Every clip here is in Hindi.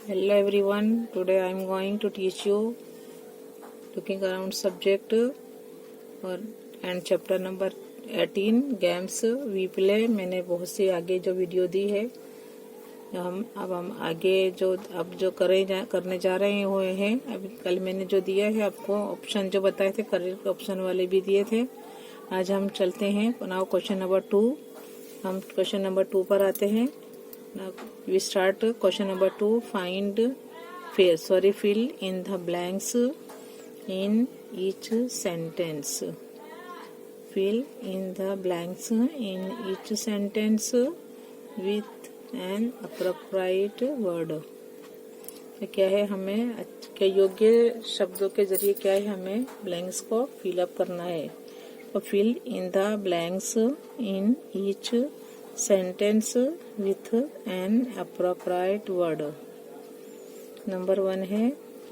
Hello everyone, today I am going to teach you looking around subject and chapter number 18 games we play। मैंने बहुत सी आगे जो वीडियो दी है हम आगे जो करने जा रहे हुए हैं। अभी कल मैंने जो दिया है आपको ऑप्शन जो बताए थे करेक्ट ऑप्शन वाले भी दिए थे। आज हम चलते हैं नाउ क्वेश्चन नंबर 2। हम क्वेश्चन नंबर 2 पर आते हैं। Now we start question number 2. Fill in the blanks in each sentence. Fill in the blanks in each sentence with an appropriate word. तो क्या है हमें क्या योग्य शब्दों के जरिए क्या है हमें ब्लैंक्स को फिल अप करना है। तो fill in the blanks in each sentence with an appropriate word। Number 1 है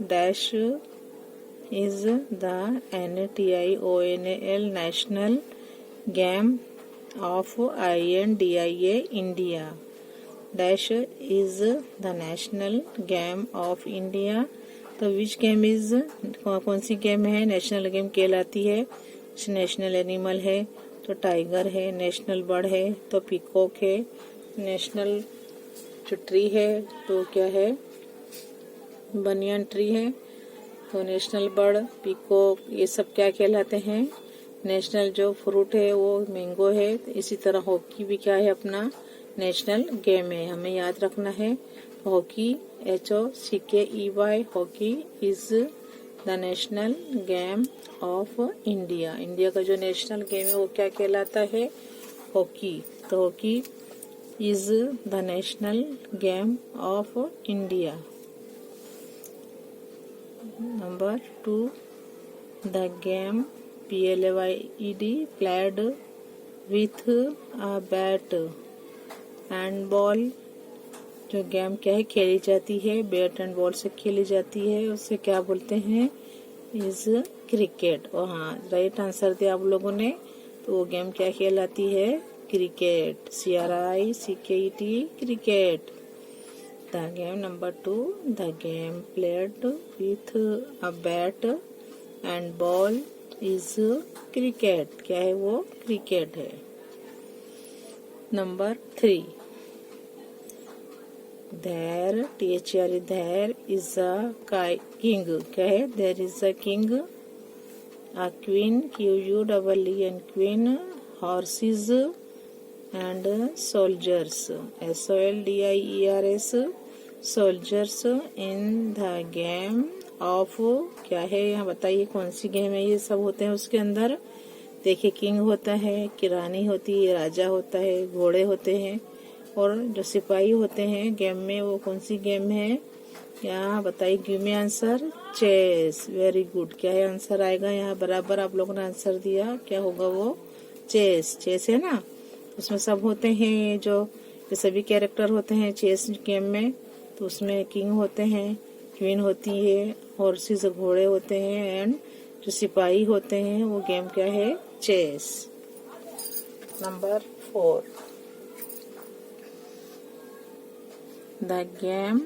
dash is the NTIONAL national game of INDIA India. Dash is the national game of India. तो विच गेम इज कौन सी गेम है नेशनल गेम कहलाती है। नेशनल एनिमल है तो टाइगर है। नेशनल बर्ड है तो पीकॉक है। नेशनल जो ट्री है तो क्या है बनियन ट्री है। तो नेशनल बर्ड पीकॉक ये सब क्या कहलाते हैं नेशनल जो फ्रूट है वो मैंगो है। इसी तरह हॉकी भी क्या है अपना नेशनल गेम है, हमें याद रखना है। Hockey HOCKEY hockey is the national game of India. India का जो नेशनल गेम है वो क्या कहलाता है हॉकी। तो hockey is the national game of India. Number 2 the game PLAYED played with a bat and ball. जो गेम क्या है खेली जाती है बैट एंड बॉल से खेली जाती है उसे क्या बोलते हैं इज क्रिकेट। और हाँ राइट आंसर दिया आप लोगों ने। तो वो गेम क्या कहलाती है cricket CRICKET cricket. The game number 2 the game played with a bat and ball is cricket. क्या है वो क्रिकेट है। Number 3 there is a king। क्या है there is a king a queen QUEEN queen horses and soldiers SOLDIERS soldiers in the game of। क्या है यहाँ बताइए कौन सी गेम है। ये सब होते हैं उसके अंदर। देखिए किंग होता है कि रानी होती है राजा होता है घोड़े होते हैं और जो सिपाही होते हैं गेम में वो कौन सी गेम है यहाँ बताइए। Give me answer chess. Very good. क्या है आंसर आएगा यहाँ बराबर आप लोगों ने आंसर दिया। क्या होगा वो चेस। चेस है ना उसमें सब होते हैं जो सभी कैरेक्टर होते हैं चेस गेम में। तो उसमें किंग होते हैं क्वीन होती है हॉर्सेस घोड़े होते हैं एंड जो सिपाही होते हैं वो गेम क्या है chess. Number 4 the game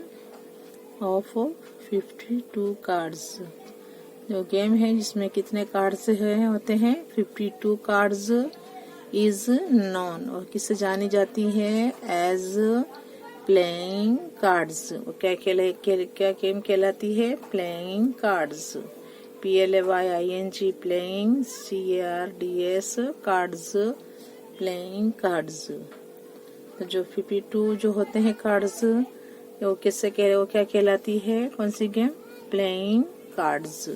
of 52 cards. जो गेम है जिसमें कितने कार्ड्स होते हैं 52 कार्ड्स इज नॉन और किससे जानी जाती है एज प्लेइंग कार्ड्स। क्या गेम कहलाती है playing cards PLAYING playing CARDS cards playing cards. तो जो 52 जो होते हैं कार्ड्स वो किससे वो क्या कहलाती है कौन सी game playing cards.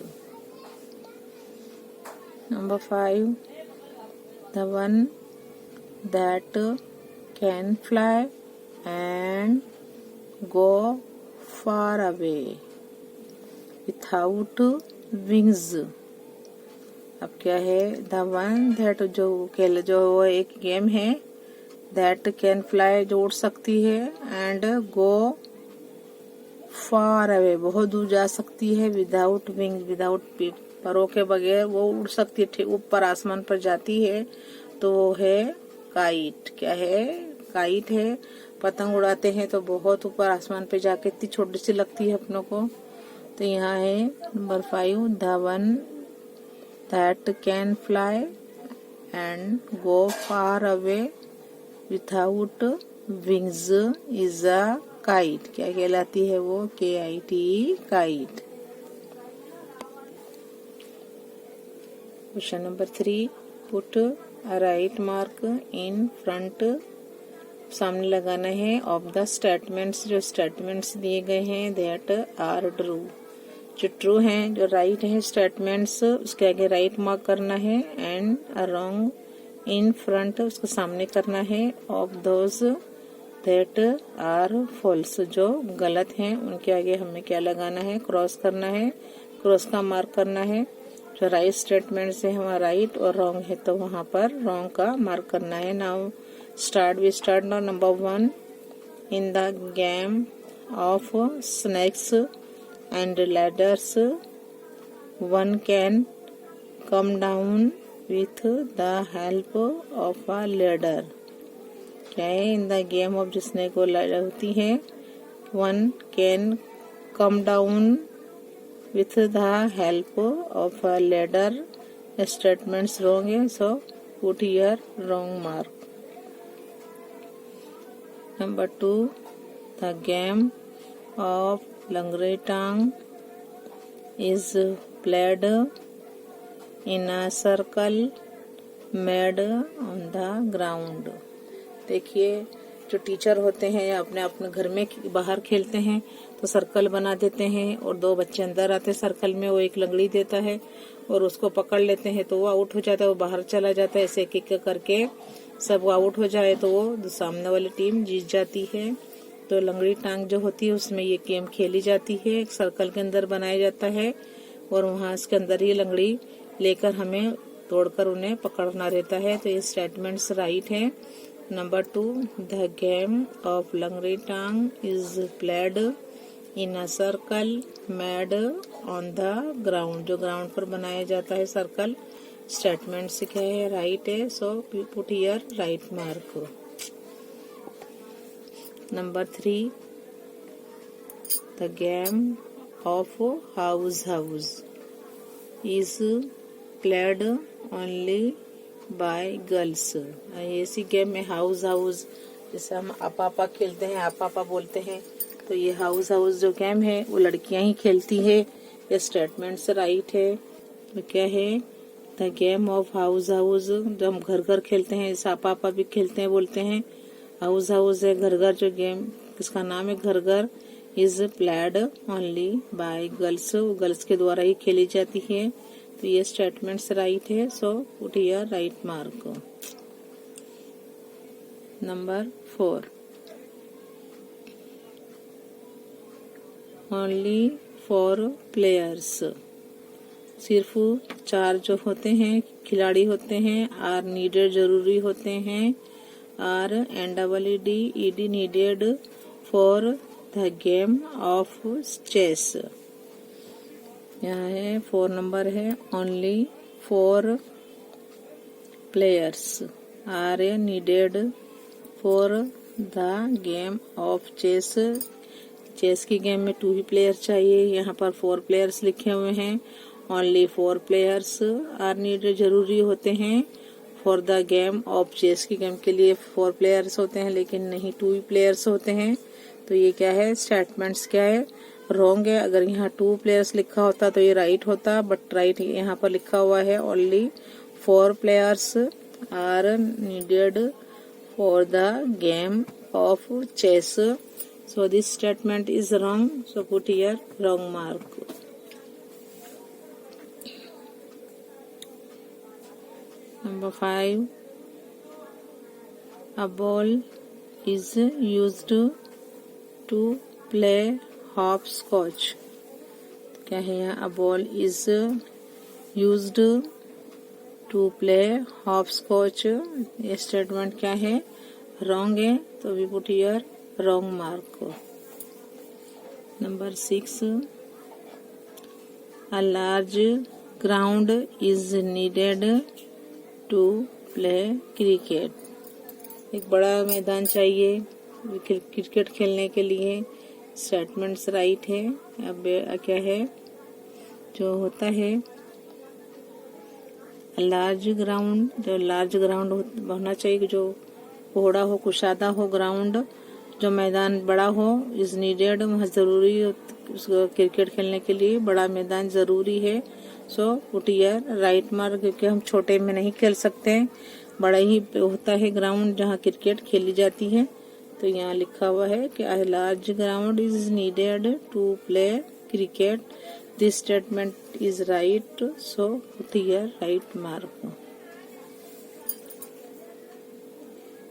Number 5 the one that can fly and go far away without wings. अब क्या है द वन दैट जो वो एक गेम है दैट कैन फ्लाई जो उड़ सकती है एंड गो फार अवे बहुत दूर जा सकती है विदाउट विंग विदाउट परों के बगैर वो उड़ सकती है ऊपर आसमान पर जाती है। तो वो है काइट। क्या है काइट है। पतंग उड़ाते हैं तो बहुत ऊपर आसमान पे जाके इतनी छोटी सी लगती है अपनों को। तो यहाँ है number 5, the one that can fly and go far away without wings is a kite. क्या कहलाती है वो? KIT, kite. Question number 3, put a right mark in front, सामने लगाना है, ऑफ द स्टेटमेंट्स, जो स्टेटमेंट्स दिए गए हैं, दैट आर ट्रू, जो ट्रू हैं, जो राइट है स्टेटमेंट्स, उसके आगे राइट मार्क करना है, and a wrong in front, उसको सामने करना है, of those that are false, जो गलत हैं उनके आगे हमें क्या लगाना है? क्रॉस करना है, क्रॉस का मार्क करना है। जो राइट स्टेटमेंट से हमारा राइट और रॉन्ग है तो वहां पर रॉन्ग का मार्क करना है। Now we start now. Number 1, in the game of snakes and ladders one can come down with the help of a ladder. क्या है? इन द गेम ऑफ, जिसने को लैडर होती है, one can come down with the help of a ladder, statements wrong है, so put here wrong mark. Number 2, the game of Langretang is played in a circle made on the ground. देखिए, जो टीचर होते हैं या अपने अपने घर में बाहर खेलते हैं तो सर्कल बना देते हैं और 2 बच्चे अंदर आते हैं सर्कल में, वो एक लंगड़ी देता है और उसको पकड़ लेते हैं तो वो आउट हो जाता है, वो बाहर चला जाता है। ऐसे किक करके सब आउट हो जाए तो वो सामने वाली टीम जीत जाती है। तो लंगड़ी टांग जो होती है उसमें ये गेम खेली जाती है, एक सर्कल के अंदर बनाया जाता है और वहाँ इसके अंदर ही लंगड़ी लेकर हमें तोड़कर उन्हें पकड़ना रहता है। तो ये स्टेटमेंट्स राइट है। नंबर 2, द गेम ऑफ लंगड़ी टांग is played in a circle made on the ground, जो ग्राउंड पर बनाया जाता है सर्कल। स्टेटमेंट से क्या है? राइट है, so put here right mark. Number 3, the game of house is played only by girls. ऐसी गेम में हाउस जैसे हम आपा खेलते हैं, आपा बोलते हैं, तो ये हाउस जो गेम है वो लड़कियां ही खेलती है। ये स्टेटमेंट से राइट है। तो क्या है? द गेम ऑफ हाउस जो हम घर खेलते हैं, जैसे आपा भी खेलते हैं, बोलते हैं हाउस है घर जो गेम, इसका नाम है घर, is played only by girls, girls के द्वारा ही खेली जाती है। तो ये स्टेटमेंट्स राइट है, so put here right mark. Number 4, only 4 players, सिर्फ 4 जो होते हैं खिलाड़ी होते हैं, आर नीडेड जरूरी होते हैं, are NEED needed for the game of chess. यहाँ है 4 नंबर है, only 4 players are needed for the game of chess. Chess की गेम में 2 ही प्लेयर चाहिए, यहाँ पर 4 प्लेयर्स लिखे हुए हैं। ओनली 4 प्लेयर्स आर नीडेड जरूरी होते हैं for the game of chess, की गेम के लिए 4 प्लेयर्स होते हैं, लेकिन नहीं 2 ही प्लेयर्स होते हैं। तो ये क्या है? स्टेटमेंट्स क्या है? रॉन्ग है। अगर यहाँ 2 प्लेयर्स लिखा होता तो ये राइट होता, बट राइट यहाँ पर लिखा हुआ है only 4 players are needed for the game of chess. So this statement is wrong, so put here wrong mark. Number 5, a ball is used to play hopscotch. क्या है यहाँ? a ball is used to play hopscotch. ये स्टेटमेंट क्या है? रॉन्ग है, तो we put here wrong mark. Number 6, a large ground is needed to play cricket. एक बड़ा मैदान चाहिए क्रिकेट खेलने के लिए स्टेटमेंट्स राइट है। अब क्या है जो होता है लार्ज ग्राउंड, जो लार्ज ग्राउंड होना चाहिए, जो पौड़ा हो, कुशादा हो ग्राउंड, जो मैदान बड़ा हो, इज नीडेड, वहाँ जरूरी क्रिकेट खेलने के लिए बड़ा मैदान जरूरी है। So put here right mark, क्योंकि हम छोटे में नहीं खेल सकते, बड़ा ही होता है ग्राउंड जहाँ क्रिकेट खेली जाती है। तो यहाँ लिखा हुआ है कि a large ground is needed to play cricket. This statement is right, so put here right mark.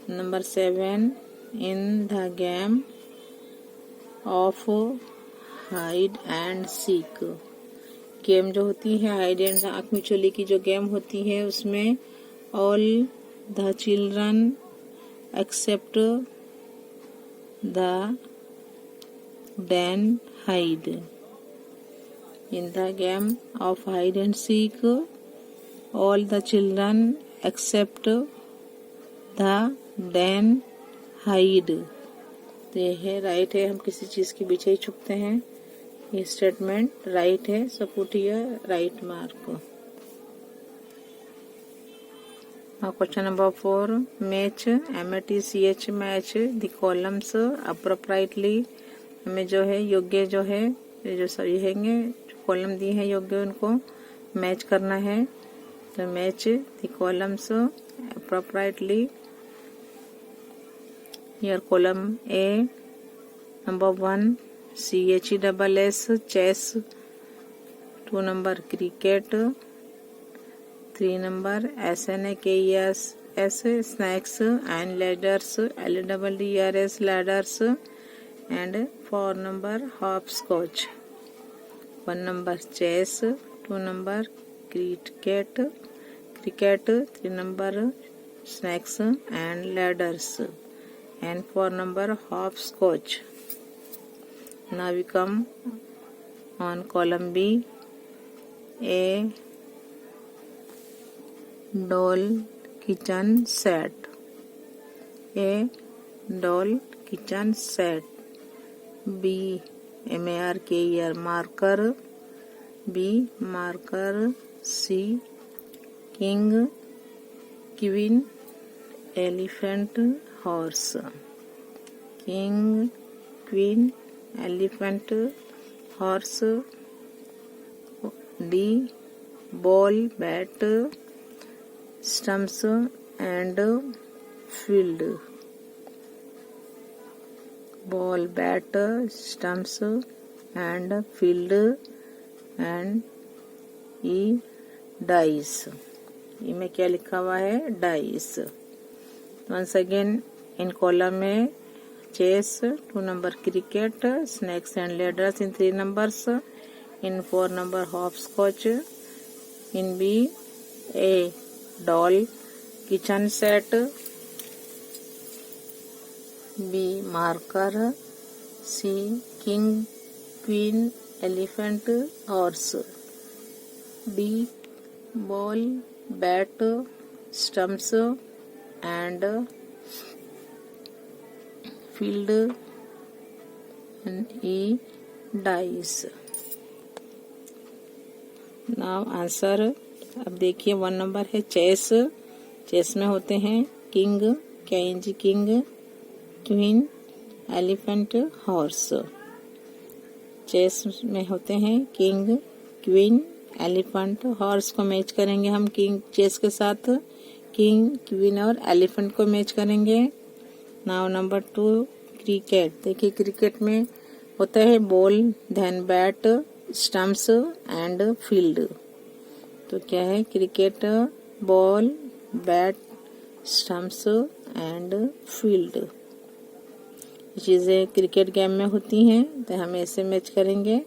Number 7, in the game of hide and seek. Game जो होती है हाइड एंड आँख मिचोली की जो गेम होती है, उसमें all the children except the Dan hide. In the game of hide and seek, all the children except the Dan hide. तो ये है राइट है, हम किसी चीज के पीछे ही छुपते हैं। ये स्टेटमेंट राइट है, so put here right mark. Question number 4, match MATCH match the columns appropriately. हमें जो है योग्य जो है जो सही हैंगे कॉलम दिए हैं योग्य उनको मैच करना है। तो match the columns appropriately. Here column A, number 1 CHESS chess, 2 number cricket, 3 number SNAKES snacks and ladders, LADDERS ladders, and 4 number hopscotch. 1 number chess, 2 number cricket, 3 number snacks and ladders, and 4 number hopscotch. Now we come on column B. A doll kitchen set, A doll kitchen set, B MARKER marker, B marker, C king, queen, elephant, horse, king, queen, elephant, horse, D ball, bat, stumps and field, ball, bat, stumps and field, and E dice. E में क्या लिखा हुआ है dice. Once again in column में chess, 2 number cricket, snakes and ladders in 3 numbers, in 4 number hopscotch, in B a doll kitchen set, B marker, C king, queen, elephant, horse, D ball, bat, stumps and field, and E dice. Now answer अब देखिए 1 नंबर है चेस। चेस में होते हैं king, king, queen, elephant, horse. Chess में होते हैं किंग, क्वीन, एलिफेंट, हॉर्स को मैच करेंगे हम किंग चेस के साथ, किंग, क्वीन और एलिफेंट को मैच करेंगे। Now number 2 cricket. देखिए क्रिकेट में होता है ball, then bat, stumps and field. तो क्या है cricket, ball, bat, stumps and field. चीजें क्रिकेट गेम में होती हैं तो हम ऐसे मैच करेंगे।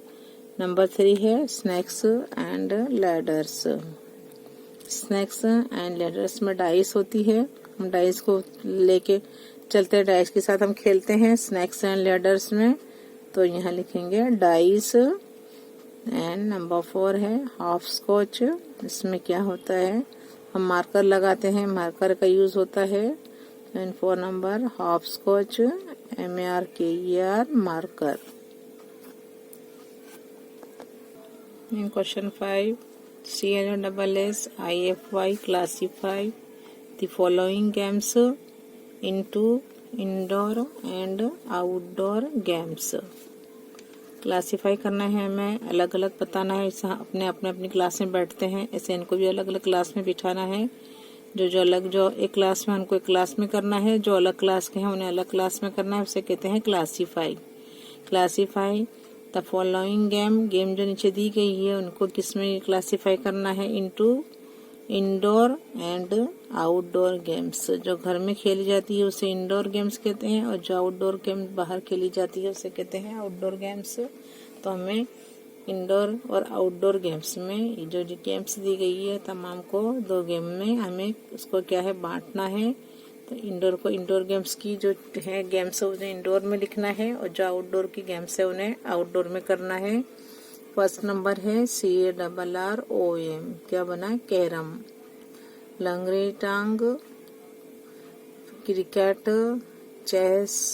नंबर 3 है snacks and ladders. Snacks and ladders में डाइस होती है, हम डाइस को लेके चलते हैं, डाइस के साथ हम खेलते हैं स्नैक्स एंड लैडर्स में। तो यहाँ लिखेंगे डाइस। एंड नंबर 4 है And 4 number hopscotch, MARKER, marker. In question 5, CHSSIFY classify the following games into indoor and outdoor games. Classify करना है हमें, अलग अलग बताना है। ऐसा अपनी क्लास में बैठते हैं, ऐसे इनको भी अलग अलग क्लास में बिठाना है। जो एक क्लास में उनको एक क्लास में करना है, जो अलग क्लास के हैं उन्हें अलग क्लास में करना है। उसे कहते हैं classify. Classify the following game जो नीचे दी गई है उनको किस में क्लासीफाई करना है? Into indoor and outdoor games. जो घर में खेली जाती है उसे इंडोर गेम्स कहते हैं, और जो आउटडोर गेम बाहर खेली जाती है उसे कहते हैं आउटडोर गेम्स। तो हमें इंडोर और आउटडोर गेम्स में जो गेम्स दी गई है तमाम को 2 गेम में हमें उसको क्या है बांटना है। तो इंडोर को इंडोर गेम्स की जो है गेम्स है उन्हें इंडोर में लिखना है, और जो आउटडोर की गेम्स है उन्हें आउटडोर में करना है। फर्स्ट नंबर है CARROM, क्या बना? कैरम। लंगड़ी टांग, क्रिकेट, चेस,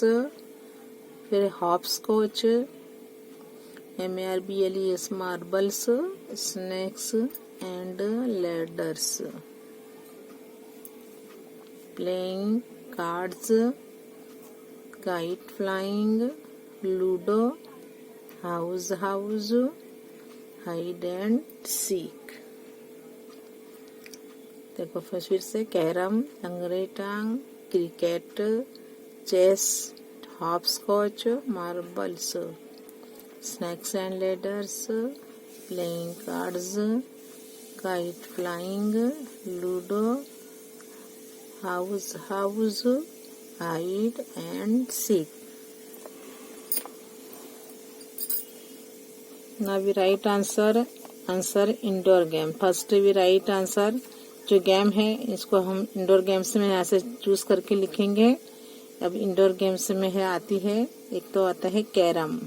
फिर hopscotch, MARBLES marbles, snakes and ladders. Playing cards, kite flying, ludo, house, hide and seek. देखो फिर से कैरम, लंगड़ी टांग, cricket, chess, hopscotch, marbles, snakes and ladders, playing cards, kite flying, ludo, house, hide and seek. Now we write answer indoor game. First we write answer, जो गेम है इसको हम इंडोर गेम्स में यहाँ से चूज करके लिखेंगे। अब इंडोर गेम्स में है आती है, एक तो आता है कैरम।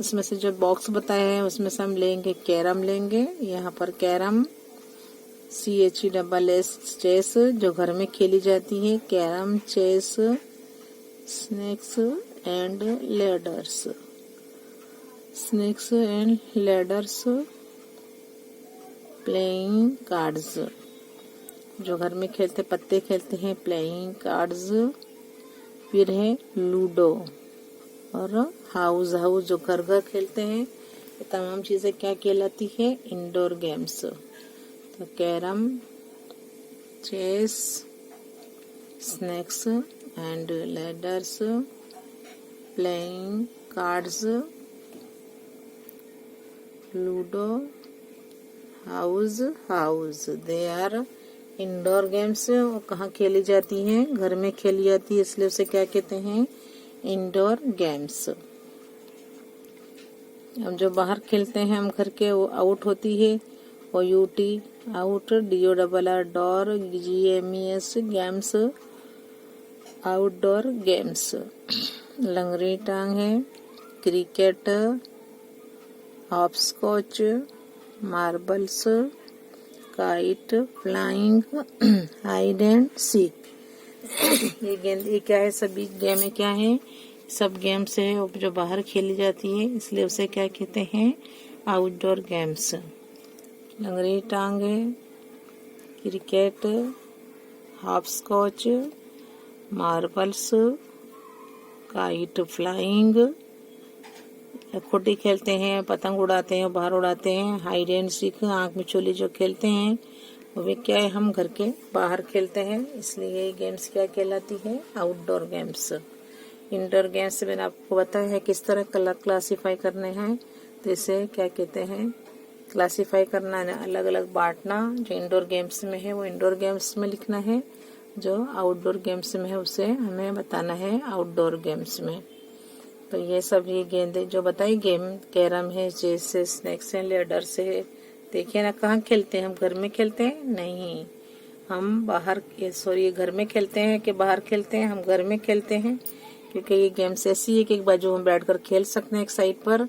उसमें से जो बॉक्स बताया है उसमें से हम लेंगे कैरम लेंगे। यहाँ पर कैरम, CHESS चेस जो घर में खेली जाती है, carrom, chess, snakes and ladders. Snakes and ladders, playing cards जो घर में खेलते पत्ते खेलते हैं, प्लेइंग कार्ड्स। फिर है लूडो और हाउस जो घर घर खेलते हैं। ये तमाम चीजें क्या कहलाती है? Indoor games. तो carrom, chess, snakes and ladders, playing cards, ludo, house, they are indoor games. और कहाँ खेली जाती हैं? घर में खेली जाती है, इसलिए उसे क्या कहते हैं? Indoor games. अब जो बाहर खेलते हैं हम घर के वो आउट होती है, OUT out, DORR door, GAMES games, outdoor games. लंगड़ी टांग है, cricket, hopscotch, marbles, kite flying, hide and seek. ये क्या है? सभी गेम क्या है? सब गेम्स है जो बाहर खेली जाती है, इसलिए उसे क्या कहते हैं? Outdoor games. लंगड़ी टांग है, cricket, hopscotch, marbles, kite flying, लखोटी खेलते हैं, पतंग उड़ाते हैं, बाहर उड़ाते हैं, हाइड एंड सीक आंख मिचोली जो खेलते हैं वो भी क्या है? हम घर के बाहर खेलते हैं, इसलिए ये गेम्स क्या कहलाती है? Outdoor games. इंडोर गेम्स मैंने आपको बताया है किस तरह क्लासीफाई करने हैं। तो इसे क्या कहते हैं? क्लासीफाई करना है, अलग अलग बांटना। जो इंडोर गेम्स में है वो इंडोर गेम्स में लिखना है, जो आउटडोर गेम्स में है उसे हमें बताना है आउटडोर गेम्स में। तो ये सब ये गेंदे जो बताई गेम, कैरम है, चेस है, स्नेक्स है, लेडर्स है। देखिए ना, कहाँ खेलते हैं? हम घर में खेलते हैं? नहीं, हम बाहर, सॉरी, घर में खेलते हैं कि बाहर खेलते हैं? हम घर में खेलते हैं, क्योंकि ये गेम्स ऐसी है कि एक बाजू हम बैठकर खेल सकते हैं एक साइड पर।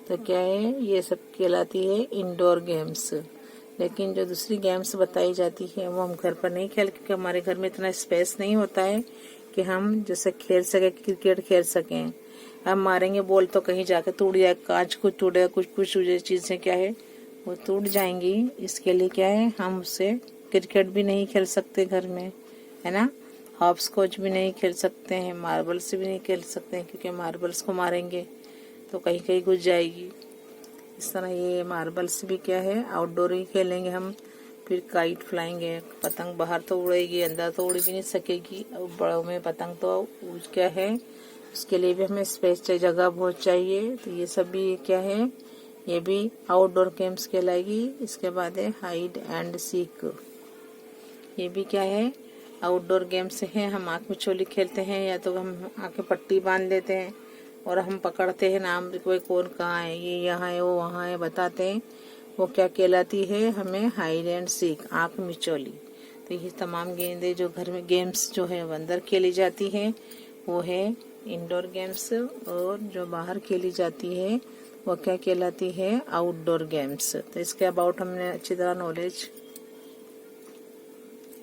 तो क्या है? ये सब कहलाती है इंडोर गेम्स। लेकिन जो दूसरी गेम्स बताई जाती है वो हम घर पर नहीं खेल, क्योंकि हमारे घर में इतना स्पेस नहीं होता है कि हम जैसे खेल सके, क्रिकेट खेल सकें। हम मारेंगे बॉल तो कहीं जाके टूट जाए, कांच कुछ टूटे, कुछ चीजें क्या है वो टूट जाएंगी। इसके लिए क्या है, हम उससे क्रिकेट भी नहीं खेल सकते घर में, है ना। हॉप स्कॉच भी नहीं खेल सकते हैं, मार्बल्स भी नहीं खेल सकते हैं, क्योंकि मार्बल्स को मारेंगे तो कहीं कहीं घुस जाएगी। इस तरह ये मार्बल्स भी क्या है आउटडोर ही खेलेंगे हम। फिर काइट फ्लाएंगे, पतंग बाहर तो उड़ेगी, अंदर तो उड़ भी नहीं सकेगी। और बड़ों में पतंग तो क्या है, उसके लिए भी हमें स्पेस चाहिए, जगह बहुत चाहिए। तो ये सब भी क्या है, ये भी आउटडोर गेम्स कहलाएगी। इसके बाद है हाइड एंड सीक, ये भी क्या है आउटडोर गेम्स हैं। हम आँख मिचोली खेलते हैं, या तो हम आँखें पट्टी बांध लेते हैं और हम पकड़ते हैं नाम, कोई कौन कहाँ है, ये यहाँ है वो वहाँ है बताते हैं, वो क्या कहलाती है हमें हाइड एंड सीक, आँख मिचोली। तो ये तमाम गेंदें जो घर में गेम्स जो है वो अंदर खेली जाती हैं वो है इंडोर गेम्स, और जो बाहर खेली जाती है वो क्या कहलाती है आउटडोर गेम्स। तो इसके अबाउट हमने अच्छी तरह नॉलेज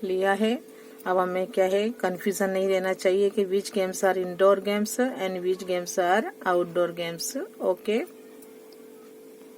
लिया है। अब हमें क्या है कंफ्यूजन नहीं रहना चाहिए कि which games are indoor games and which games are outdoor games. Okay.